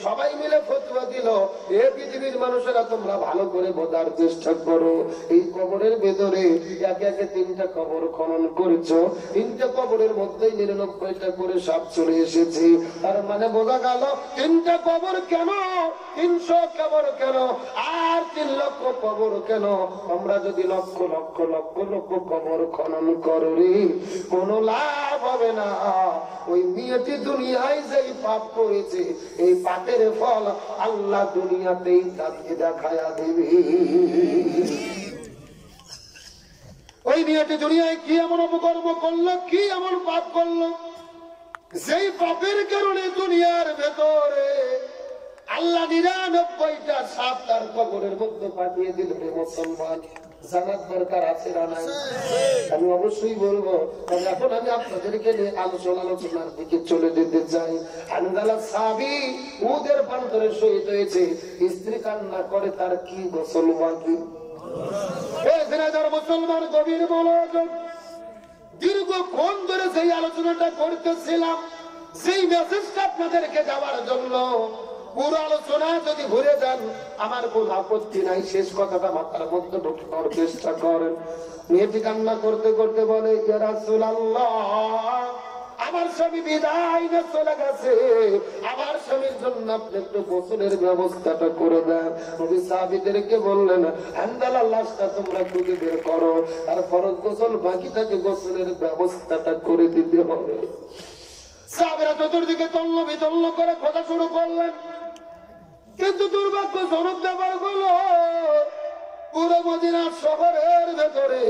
সবাই মিলে ফতোয়া দিল, এ পৃথিবীর মানুষেরা তোমরা ভালো করে বোঝার চেষ্টা করো। এই কবরের ভেতরে একে একে 3টা কবর খনন করেছো, 3টা কবরের মধ্যেই 99টা করে সাপ চলে এসেছে। তার মানে বোঝা গেল 3টা কবর কেন, 300 কবর কেন, আর 3 লক্ষ কবর কেন। আমরা যদি লক্ষ লক্ষ লক্ষ লক্ষ কবর খনন করি কোনো লাভ হবে না। ওই মেয়েটি দুনিয়ায় যেই পাপ করেছে, এই পাপের ফল আল্লাহ দুনিয়াতেই তাকে দেখায়া দেবে। ওই মেয়েটি দুনিয়ায় কি এমন অপকর্ম করলো, কি এমন পাপ করলো, যেই পাপের কারণে দুনিয়ার ভেতরে আল্লাহ 99টা সাপ তার কবরের মধ্যে পাঠিয়ে দিল। মুসলমান জানার দরকার আছে না নাই? আমি অবশ্যই বলবো। এখন আমি আপনাদেরকে নিয়ে আলোচনার দিকে চলে যেতে চাই। হানজালা সাহাবী উহুদের প্রান্তরে শহীদ হয়েছে, স্ত্রী কান্না করে, তার কি গোসল বাকি। মুসলমান গভীর মনোযোগ, দীর্ঘক্ষণ ধরে সেই আলোচনাটা করতেছিলাম, সেই মেসেজটা আপনাদেরকে দেওয়ার জন্য। পুরো আলোচনা যদি ঘুরে যান আমার কোন আপত্তি নাই, শেষ কথাটা মাথার মধ্যে ঢোকানোর চেষ্টা করেন। মেয়েটি কান্না করতে করতে বলে, ইয়া রাসূলুল্লাহ, আমার স্বামী বিদায় নিয়ে চলে গেছে, আমার স্বামীর জন্য আপনি একটু গোসলের ব্যবস্থাটা করে দেন। নবী সাহাবীদেরকে বললেন, হানজালার লাশটা তোমরা খুঁজে বের করো, আর ফরজ গোসল বাকি থাকে, গোসলের ব্যবস্থাটা করে দিতে হবে। সাহাবীরা চতুর্দিকে তল্ল বিতল্ল করে খোঁজা শুরু করলেন, কিন্তু দুর্ভাগ্যজনক ব্যাপার হলো পুরো মদিনা শহরের ভেতরে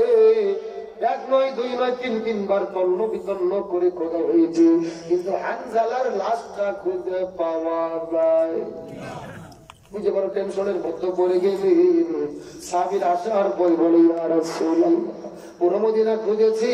1 নয় 2 নয় 3 বার তল্ল বিতল্ল করে খোঁজা হয়েছে, কিন্তু হানজালার লাশটা খুঁজে পাওয়া যায়। বুঝে বড় টেনশনের মধ্যে পড়ে গেলেন। সাহাবীরা আসার পর বলে, ইয়া রাসূলুল্লাহ, পুরো মদিনা খুঁজেছি,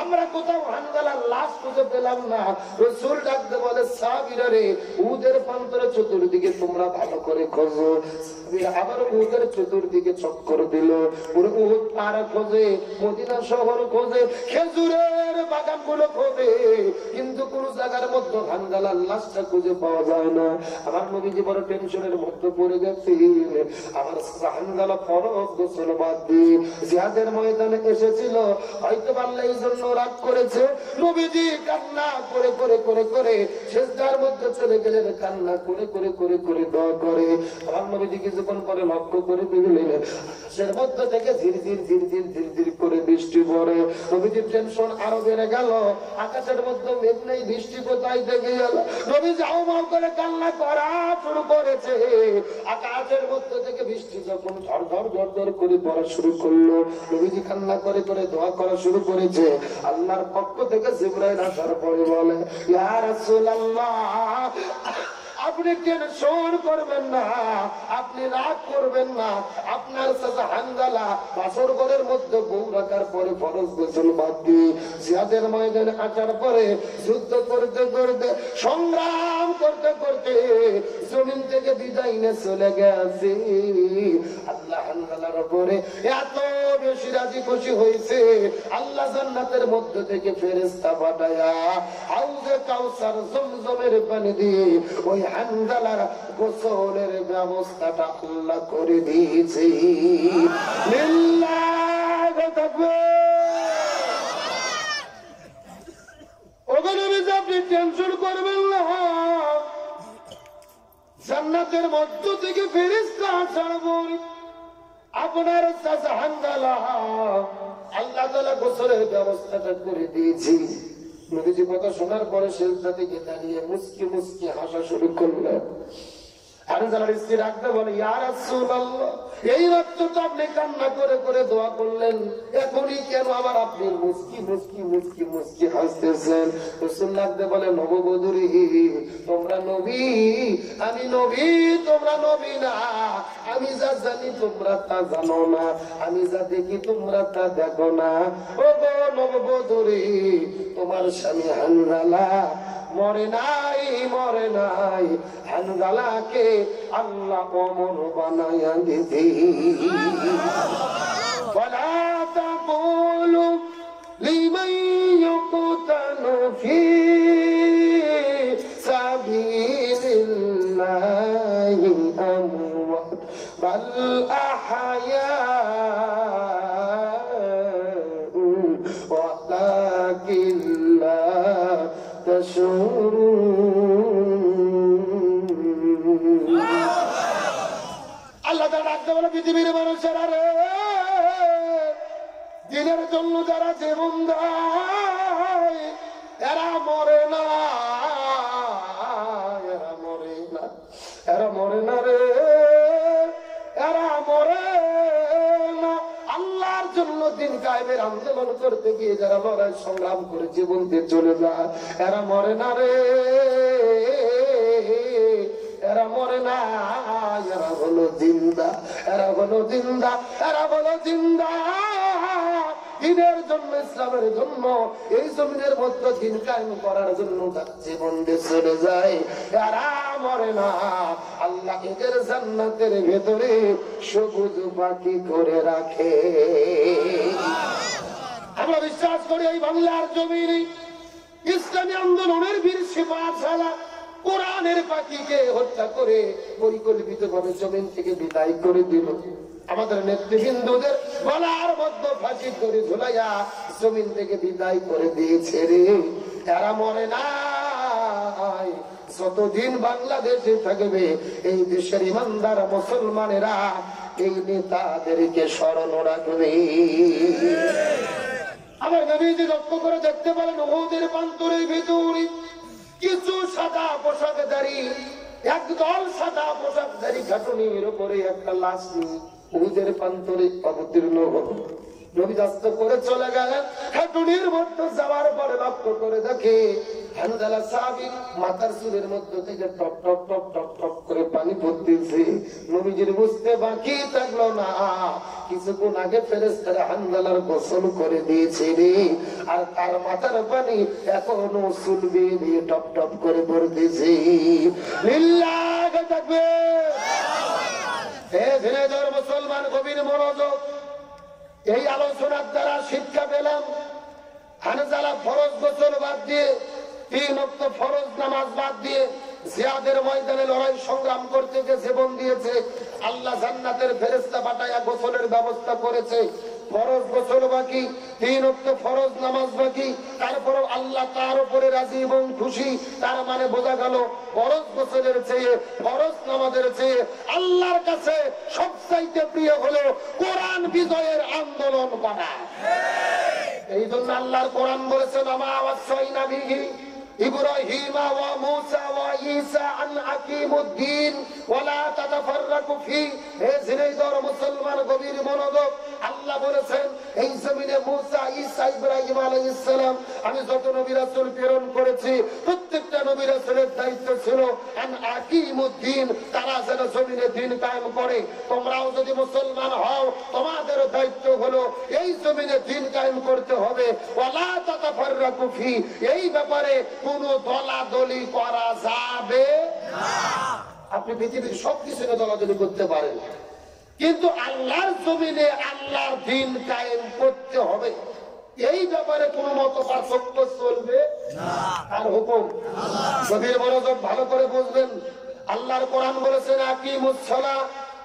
আমরা কোথাও হানজালার লাশ খুঁজে পেলাম না। রাসূল ডাকতে বলে, সাহাবীরা রে, উহুদের প্রান্তরে চতুর্দিকে তোমরা ভালো করে খোঁজো। সাহাবীরা আবার উহুদের চতুর্দিকে চক্কর দিল, পুরো উহুদ পাড়া খোঁজে, মদিনা শহর খোঁজে, খেজুরের বাগানগুলো খোঁজে, কিন্তু কোন জায়গার মধ্যে হানজালার লাশটা খুঁজে পাওয়া যায় না। আমার নবীজি বড় টেনশনের মধ্যে পড়ে গেছে। আমার হানজালা ফরজ গোসল বাদ দিয়ে জিহাদের ময়দানে এসেছিল, হয়তো আল্লাহ এই জন্য রাগ করেছে। নবীজি কান্না করে করে করে করে সিজদার মধ্যে চলে গেলেন, কান্না করে করে করে করে দোয়া করে। আমার নবীজি কিছুক্ষণ পরে লক্ষ্য করে দেখলেন সের মধ্যে থেকে ধীরে ধীরে ধীরে ধীরে ধীরে ধীরে করে বৃষ্টি পড়ে। নবীজির টেনশন আরো বেড়ে গেল, আকাশের মধ্যে মেঘ নেই, বৃষ্টি কোথায় থেকে গেল। নবীজি হাউমাউ করে কান্না করা শুরু করেছে। আকাশের মধ্যে থেকে বৃষ্টি যখন ঝরঝর ঝরঝর করে পড়া শুরু করলো, নবীজি কান্না করে করে দোয়া করা শুরু করেছে। আল্লাহর পক্ষ থেকে জিবরাইল আসার পরে বলে, ইয়া রাসূলুল্লাহ, আপনি টেনশন করবেন না, আপনি রাগ করবেন না। আপনার চাচা হানজালা বাসর ঘরের মধ্যে বউ রাখার পরে ফরজ গোসল বাদ দিয়ে জিহাদের ময়দানে আসার পরে যুদ্ধ করতে করতে সংগ্রাম করতে করতে জমিন থেকে বিদায় নিয়ে চলে গেছে। আল্লাহ হানজালার উপরে এত বেশি রাজি খুশি হয়েছে, আল্লাহ জান্নাতের মধ্যে থেকে ফেরেশতা পাঠায়া হাউজে কাউসার জমজমের পানি দিয়ে ওই হানজালার গোসলের ব্যবস্থাটা আল্লাহ করে দিয়েছে। লিল্লাহি তাকবীর। ওখানে আপনি টেনশন করবেন না, জান্নাতের মধ্য থেকে ফেরেশতা আসার পর আপনার চাচা হানজালা আল্লাহ তাআলা গোসলের ব্যবস্থাটা করে দিয়েছি। নবীজি কথা শোনার পরে সিজদা থেকে দাঁড়িয়ে মুস্কি মুস্কি হাসা শুরু করলেন। হানজালার স্ত্রী ডাকতে বলে, ইয়া রাসূলুল্লাহ, এই মাত্র তো আপনি কান্না করে করে দোয়া করলেন, এখনই কেন আবার আপনি মুস্কি মুস্কি মুস্কি মুস্কি হাসতেছেন? রাসূল ডাকতে বলে, নববধূরি, তোমরা নবী, আমি নবী, তোমরা নবী না। আমি যা জানি তোমরা তা জানো না, আমি যা দেখি তোমরা তা দেখো না। ও গো নববধূরি, তোমার স্বামী হানজালা মরে নাই, মরে নাই। হানজালাকে আল্লাহ অমর বানায়া দিতে। ওয়ালা তাকুলু লিমান ইউকতালু ফি সাবিলিল্লাহি আমওয়াত বাল আহয়া ওয়ালাকিন লা আল্লাহ তাআলা ডাকতে বলে, পৃথিবীর মানুষেরা রে, দিনের জন্য যারা জীবন দেয় এরা মরে না, এরা মরে না, এরা মরে না রে, এরা মরে না। আল্লাহর জন্য দিন কায়েমের আন্দোলন করতে গিয়ে যারা লড়াই সংগ্রাম করে জীবন দিয়ে চলে যায় এরা মরে না রে, এরা মরে না, এরা হলো জিন্দা, এরা হলো জিন্দা, এরা হলো জিন্দা। দিনের জন্য, ইসলামের জন্য, এই জমিনের মধ্যে দিন কায়েম করার জন্য জীবন দিয়ে চলে যায়, এরা মরে না। আল্লাহ এদের জান্নাতের ভেতরে সবুজ পাখি করে রাখে। আমরা বিশ্বাস করি এই বাংলার জমিনে ইসলামী আন্দোলনের বীর সিপাহীরা কোরআনের পাখিকে হত্যা করে পরিকল্পিতভাবে জমিন থেকে বিদায় করে দিল। আমাদের নেতৃবৃন্দদের গলার মধ্যে ফাঁসি করে ঝুলাইয়া জমিন থেকে বিদায় করে দিয়েছে রে, এরা মরে না। যতদিন বাংলাদেশে থাকবে এই দেশের ইমানদার মুসলমানেরা এই নেতাদেরকে স্মরণ রাখবে। আমার নবীজি লক্ষ্য করে দেখতে পারেন, উহুদের প্রান্তরের ভিতরে কিছু সাদা পোশাকধারী, একদল সাদা পোশাকধারী খাটুনির উপরে একটা লাশ নিয়ে উহুদের প্রান্তরে অবতীর্ণ হল। নবী রাস্তা করে চলে গেলেন, খাটুনির মধ্যে যাওয়ার পরে লক্ষ্য করে দেখে হানজালা সাহাবী মাথার চুলের মধ্যে থেকে top top top top top করে পানি পড়তেছে। নবীজির বুঝতে বাকি থাকলো না, কিছুক্ষণ আগে ফেরেশতারা হানজালার গোসল করে দিয়েছে রে, আর তার মাথার পানি এখনো চুল বেয়ে টপ টপ করে পড়তেছে। লিল্লাহ তাকবীর। হে ঝিনাইদহের মুসলমান, গভীর মনোযোগ। এই আলোচনার দ্বারা শিক্ষা পেলাম, হানজালা ফরজ গোসল বাদ দিয়ে, 3 ওয়াক্ত ফরজ নামাজ বাদ দিয়ে জিহাদের ময়দানে লড়াই সংগ্রাম করতে গিয়ে জীবন দিয়েছে। আল্লাহ জান্নাতের ফেরেশতা পাঠায়া গোসলের ব্যবস্থা করেছে। ফরজ গোসল বাকি, 3 ওয়াক্ত ফরজ নামাজ বাকি, তারপরেও আল্লাহ তার উপরে রাজি এবং খুশি। তার মানে বোঝা গেল ফরজ গোসলের চেয়ে, ফরজ নামাজের চেয়ে আল্লাহর কাছে সবচাইতে প্রিয় হলো কোরআন বিজয়ের আন্দোলন করা। এই জন্য আল্লাহর কোরআন বলেছেন, আমা ওয়াসাইনা বিহি ইব্রাহিমা ওয়া মূসা ওয়া ঈসা আন আকিমুদ্দিন ওয়া লা তাতাফাররাকু ফি। হে ঝিনাইদহের মুসলমান, গভীর মনোযোগ। আল্লাহ বলেছেন এই জমিনে মূসা, ঈসা, ইব্রাহিম আলাইহিস সালাম আমি যত নবী রাসূল প্রেরণ করেছি প্রত্যেকটা নবী রাসূলের দায়িত্ব ছিল আন আকিমুদ্দিন, তারা যেন জমিনে দ্বীন কায়েম করে। তোমরাও যদি মুসলমান হও তোমাদের দায়িত্ব হলো এই জমিনে দ্বীন কায়েম করতে হবে। ওয়া লা তাতাফাররাকু ফি, এই ব্যাপারে কোন দলাদলি করা যাবে না। আপনি পৃথিবীর সবকিছু দলাদলি করতে পারেন, কিন্তু আল্লাহর জমিনে আল্লাহর দ্বীন কায়েম করতে হবে, এই ব্যাপারে কোন মত পার্থক্য চলবে না। আর হুকুম গভীর মনোযোগ ভালো করে বুঝবেন। আল্লাহর কোরআন বলেছেন, আকিমুস সালাহ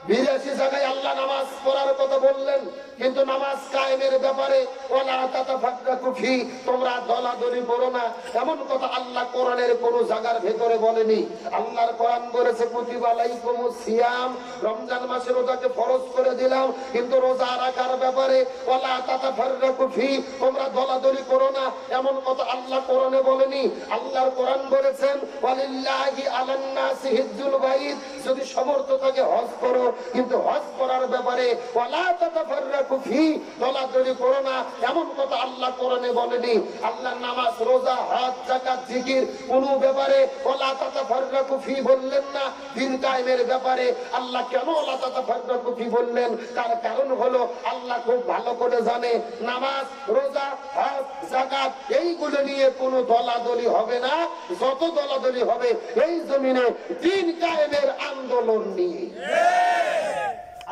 82 জায়গায় আল্লাহ নামাজ পড়ার কথা বললেন, কিন্তু নামাজ কায়েমের ব্যাপারে ওয়ালা তাতাফাক্কারু ফি, তোমরা দলাদলি করো না, এমন কথা আল্লাহ কোরআনের কোন জায়গার ভেতরে বলেনি। আল্লাহর কোরআন বলেছে কুতিবা আলাইকুমুস সিয়াম, রমজান মাসে রোজাকে ফরজ করে দিলাম, কিন্তু রোজা রাখার ব্যাপারে ওয়ালা তাতাফাক্কারু ফি, তোমরা দলাদলি করো না, এমন কথা আল্লাহ কোরআনে বলেনি। আল্লাহর কোরআন বলেছেন ওয়ালিল্লাহি আলান নাসি হিজ্জুল বাইত, যদি সমর্থ থাকে হজ করো, কিন্তু হজ করার ব্যাপারে ওয়ালা তাতাফাররাকু ফি, দলাদলি করো না, এমন কথা আল্লাহ কোরআনে বলেনি। আল্লাহ নামাজ রোজা হজ যাকাত জিকির কোন ব্যাপারে ওয়ালা তাতাফাররাকু ফি বললেন না। দিন কায়েমের ব্যাপারে আল্লাহ কেন ওয়ালা তাতাফাররাকু ফি বললেন? তার কারণ হলো আল্লাহ খুব ভালো করে জানে নামাজ রোজা হজ যাকাত এইগুলো নিয়ে কোনো দলাদলি হবে না। যত দলাদলি হবে এই জমিনে দিন কায়েমের আন্দোলন নিয়ে।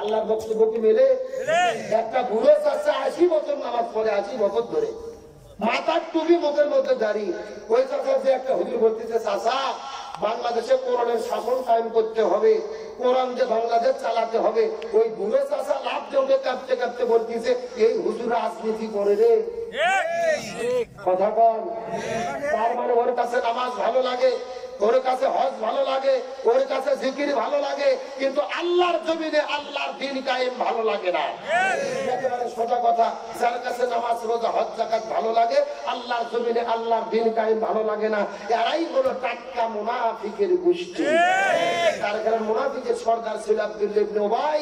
আল্লাহর বক্তব্য কি মেলে? একটা বুড়ো চাচা 80 বছর নামাজ পড়ে, 80 বছর ধরে, মাথার টুপি মুখের মধ্যে দাঁড়িয়ে, ওই চাচা যে একটা হুজুর বলতেছে, চাচা বাংলাদেশে কোরআনের শাসন কায়েম করতে হবে, কোরআন যে বাংলাদেশ চালাতে হবে, ওই বুড়ো চাচা লাভ জমে কাঁপতে কাঁপতে বলতেছে, এই হুজুর রাজনীতি করে রে। কথা বল। তার মানে ওর কাছে নামাজ ভালো লাগে, ওর কাছে হজ ভালো লাগে, ওর কাছে জিকির ভালো লাগে, কিন্তু আল্লাহর জমিনে আল্লাহর দিন কায়েম ভালো লাগে না। একেবারে সোজা কথা, যার কাছে নামাজ রোজা হজ যাকাত ভালো লাগে, আল্লাহর জমিনে আল্লাহর দিন কায়েম ভালো লাগে না, এরাই হলো টাটকা মুনাফিকের গোষ্ঠী। তার কারণ মুনাফিকের সর্দার ছিল আব্দুল্লাহ ইবনে উবাই।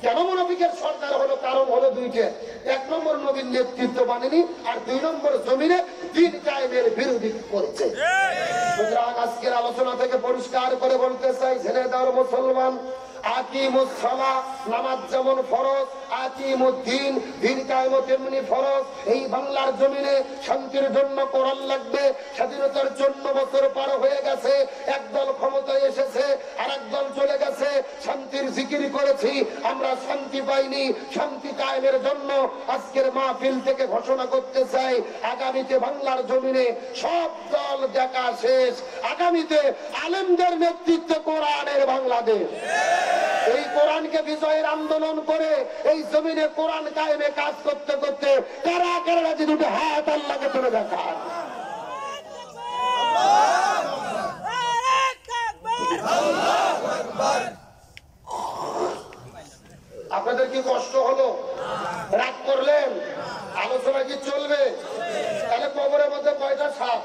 কেন মুনাফিকের সর্দার হলো? কারণ হলো দুইটা। 1 নম্বর নবীর নেতৃত্ব মানেনি, আর 2 নম্বর জমিনে দিন কায়েমের বিরোধী করছে। সুতরাং আজকের আলোচনা থেকে পরিষ্কার করে বলতে চাই, ছেড়ে দাও মুসলমান, আকিমুস সালাহ, নামাজ যেমন ফরজ, আকিমুদ্দিন, দিন কায়েম তেমনি ফরজ। এই বাংলার জমিনে শান্তির জন্য কোরআন লাগবে। স্বাধীনতার জন্য বছর পার হয়ে গেছে, একদল ক্ষমতায় এসেছে, আর একদল চলে গেছে। শান্তির জিকির করেছি, আমরা শান্তি পাইনি। শান্তি কায়েমের জন্য আজকের মাহফিল থেকে ঘোষণা করতে চাই, আগামীতে বাংলার জমিনে সব দল দেখা শেষ, আগামীতে আলেমদের নেতৃত্বে কোরআনের বাংলাদেশ। এই কোরআনকে বিজয়ের আন্দোলন করে এই জমিনে কোরআন কায়েমে কাজ করতে করতে কারা কারা রাজি দুটো হাত আল্লাহকে তুলে দেখান। আপনাদের কি কষ্ট হলো? রাগ করলেন? আলোচনা কি চলবে? তাহলে কবরের মধ্যে কয়টা সাপ?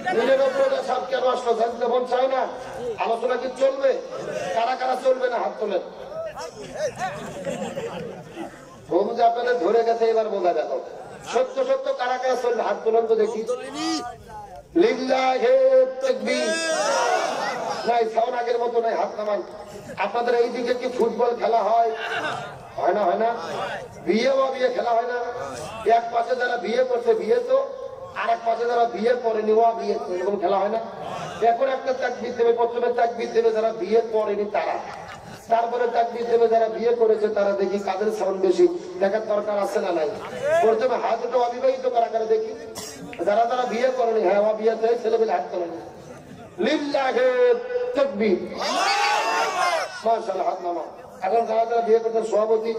99টা সাপ কেন আসলো? জানতে মন চায় না? আলোচনা কি চলবে? কারা কারা চলবে না হাত তোলেন। যে আপনাদের ধরে গেছে, এবার বোঝা গেল। সত্য সত্য কারা কারা চলবে হাত তোলেন তো দেখি। লিল্লাহে তাকবীর। নাই সাউন্ড আগের মতো নাই, হাত নামান। আপনাদের এইদিকে কি ফুটবল খেলা হয়? হয় না? হয় না? বিয়ে বা বিয়ে খেলা হয় না? এক পাশে যারা বিয়ে করছে বিয়ে তো, আর এক পাশে যারা বিয়ে করেনি ওয়া বিয়ে, এরকম খেলা হয় না? এখন একটা তাকবীর দেবে, প্রথমে তাকবীর দেবে যারা বিয়ে করেনি তারা, তারপরে তাকবীর দেবে যারা বিয়ে করেছে তারা। দেখি কাদের সাউন্ড বেশি, দেখার দরকার আছে না নাই? প্রথমে হাত দুটো অবিবাহিত কারা কারা দেখি, যারা যারা বিয়ে করেনি। হ্যাঁ, অবিবাহিত ছেলেমেয়ে হাত করেনি। লিল্লাহে তাকবীর, মাশাআল্লাহ, হাত নামা। এখন যারা যারা বিয়ে করতেন সভাপতি,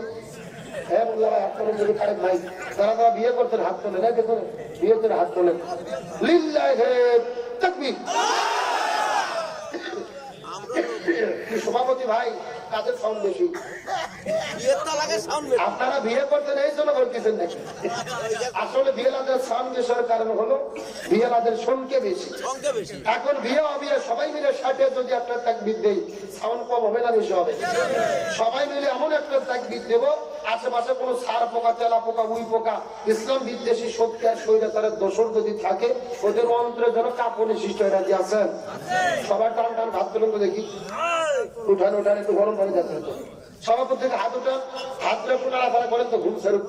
হ্যাঁ বললাম হাত তোলেন, যদি খারেক ভাই, যারা যারা বিয়ে করতেন হাত তোলেন, হ্যাঁ দেখুন বিয়ে করে হাত তোলেন। লিল্লাহে তাকবীর। সভাপতি ভাই, কাদের সাউন্ড বেশি? আপনারা বিয়ে করতেন এই জন্য বলতেছেন নাকি? আসলে বিয়েলাদের সাউন্ড বেশির কারণ হলো বিয়েলাদের সংখ্যা বেশি। এখন বিয়ে অবিয়ে সবাই মিলে 60 যদি একটা তাকবীর দেই, সাউন্ড কম হবে না বেশি হবে? সবাই মিলে এমন একটা তাকবীর দেব, আশেপাশে কোনো সার পোকা, তেলা পোকা, উই পোকা, ইসলাম বিদ্বেষী শক্তি আর স্বৈরাচারের দোষর যদি থাকে, ওদের অন্তরে যেন কাঁপনে সৃষ্টি হয়ে রাজি আছেন। সবার টান টান হাত তুলুন তো দেখি। উঠান উঠান, একটু গরম পানি যাচ্ছে। সভাপতি থেকে হাত উঠান, হাতটা একটু নাড়াচাড়া করেন তো ঘুম সেরুক।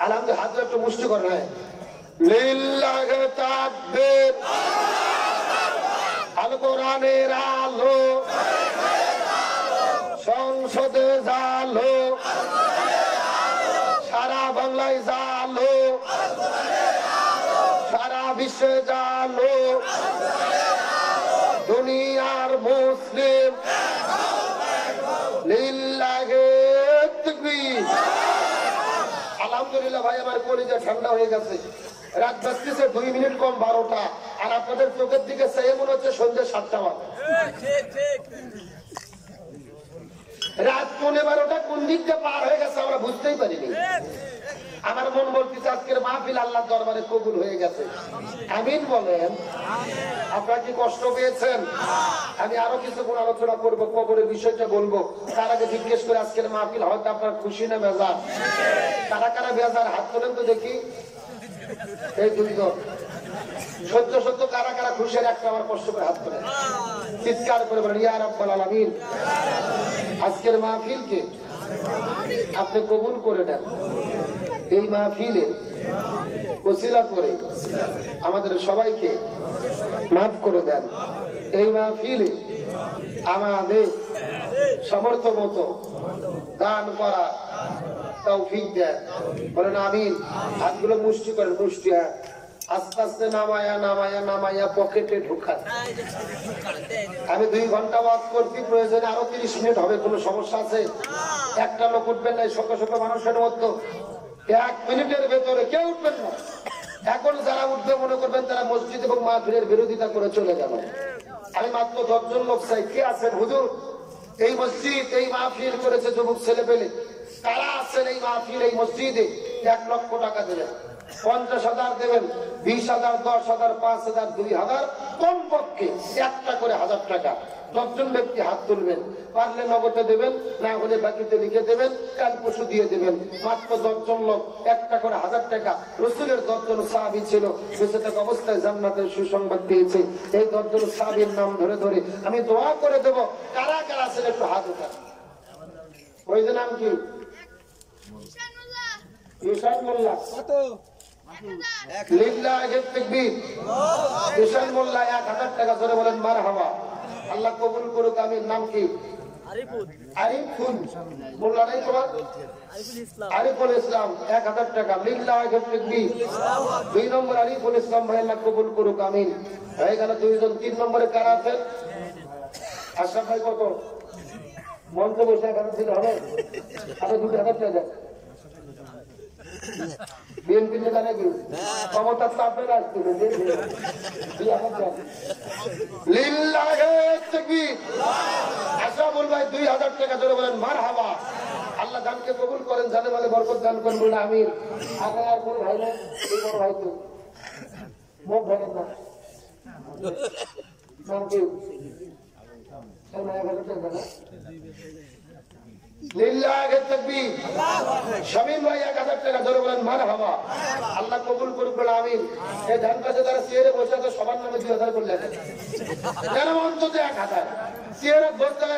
আলহামদুলিল্লাহ, হাতটা একটু মুষ্টি করেন। হ্যাঁ, লিল্লাহে তাকবীর। আল কোরআনের আলো সংসদে জালো, সারা বাংলায় জালো, সারা বিশ্বে জালো, দুনিয়ার মুসলিম লিল্লাহি তাকবীর। আলহামদুলিল্লাহ ভাই, আমার কলিজা ঠান্ডা হয়ে গেছে। রাত বাজতেছে 2 মিনিট কম 12টা, আর আপনাদের চোখের দিকে চেয়ে মনে হচ্ছে সন্ধ্যে 7টা বাজে। রাত 12:15 কোন দিকটা পার হয়ে গেছে আমরা বুঝতেই পারিনি। আমার মন বলতেছে আজকের মাহফিল আল্লাহর দরবারে কবুল হয়ে গেছে। আমিন বলেন। আপনারা কি কষ্ট পেয়েছেন? আমি আরো কিছুক্ষণ আলোচনা করবো, কবরের বিষয়টা বলবো। তার আগে জিজ্ঞেস করে আজকের মাহফিল হয়তো আপনার খুশি না বেজার? কারা কারা বেজার হাত তোলেন তো দেখি। এই দুইজন সত্য সত্য কারা কারা খুশির একটা আমার কষ্ট করে হাত তোলেন, চিৎকার করে বলেন ইয়া রাব্বাল আলামিন। আজকের মাহফিলকে আপনি কবুল করে দেন। এই মাহফিলে ওসিলা করে আমাদের সবাইকে মাফ করে দেন। এই মাহফিলে আমাদের সামর্থ্য মতো দান করা তৌফিক দেন। বলেন আমিন। হাতগুলো মুষ্টি করেন, মুষ্টি আস্তে আস্তে নামায়া নামায়া নামায়া পকেটে ঢুকান। আমি 2 ঘন্টা ওয়াজ করছি, প্রয়োজনে আরো 30 মিনিট হবে। কোনো সমস্যা আছে? একটা লোক উঠবেন না। শত শত মানুষের মধ্যে 1 মিনিটের ভেতরে কেউ উঠবেন না। এখন যারা উঠবে মনে করবেন তারা মসজিদ এবং মাহফিলের বিরোধিতা করে চলে গেল। আমি মাত্র 10 জন লোক চাই। কে আছেন হুজুর? এই মসজিদ এই মাহফিল করেছে যুবক ছেলে পেলে, কারা আছেন এই মাহফিল এই মসজিদে? 1 লক্ষ টাকা দেবেন, 50,000 দেবেন, 20,000, 10,000, 5,000, 2,000, কমপক্ষে একটা করে 1000 টাকা। 10 জন ব্যক্তি হাত তুলবেন। পারলে নগদে দেবেন, না হলে বাকিতে লিখে দেবেন, কাল পরশু দিয়ে দেবেন। মাত্র 10 জন লোক, একটা করে 1000 টাকা। রাসূলের 10 জন সাহাবী ছিল, বেঁচে থাকা অবস্থায় জান্নাতের সুসংবাদ পেয়েছে। এই 10 জন সাহাবীর নাম ধরে ধরে আমি দোয়া করে দেব। কারা কারা আছেন একটু হাত উঠান। ওই যে নাম কি? ঈশান মোল্লা। কত? লিল্লাহি তাকবীর। ঈশান মোল্লা 1000 টাকা ধরে বলেন মারহাবা। আল্লাহ কবুল করুক। আমিন। নাম কি? আরিফুল মোল্লা নাই তোমার? আরিফুল ইসলাম 1000 টাকা। লিল্লাহি তাকবীর। 2 নম্বর আরিফুল ইসলাম ভাই, আল্লাহ কবুল করুক। আমিন। হয়ে গেল 2 জন। 3 নম্বরে কারা আছেন? আশরাফ ভাই কত? মঞ্চে বসে এখানে দিলে হবে? আরো 2000 টাকা। বিএনপি নেতা নাকি? ক্ষমতার চাপে আসতেছে। লিল্লাহি তাকবীর। আশরাফুল ভাই 2000 টাকা ধরে বলেন মারহাবা। আল্লাহ দানকে কবুল করেন, জানে মালে বরকত দান করেন। বলে আমিন। আগে আর কোন ভাই নেই? এই বড় ভাই তো মুখ ধরেন না। নাম কি? লিল্লাহি তাকবীর। শামীম ভাই 1000 টাকা ধরে বলেন মারহাবা। আল্লাহ কবুল করুক। বলে আমিন। এই ধান কাছে যারা চেয়ারে বসে আছে সবার নামে 2000 করে লেখেন, যেন অন্তত 1000 চেয়ারে বসে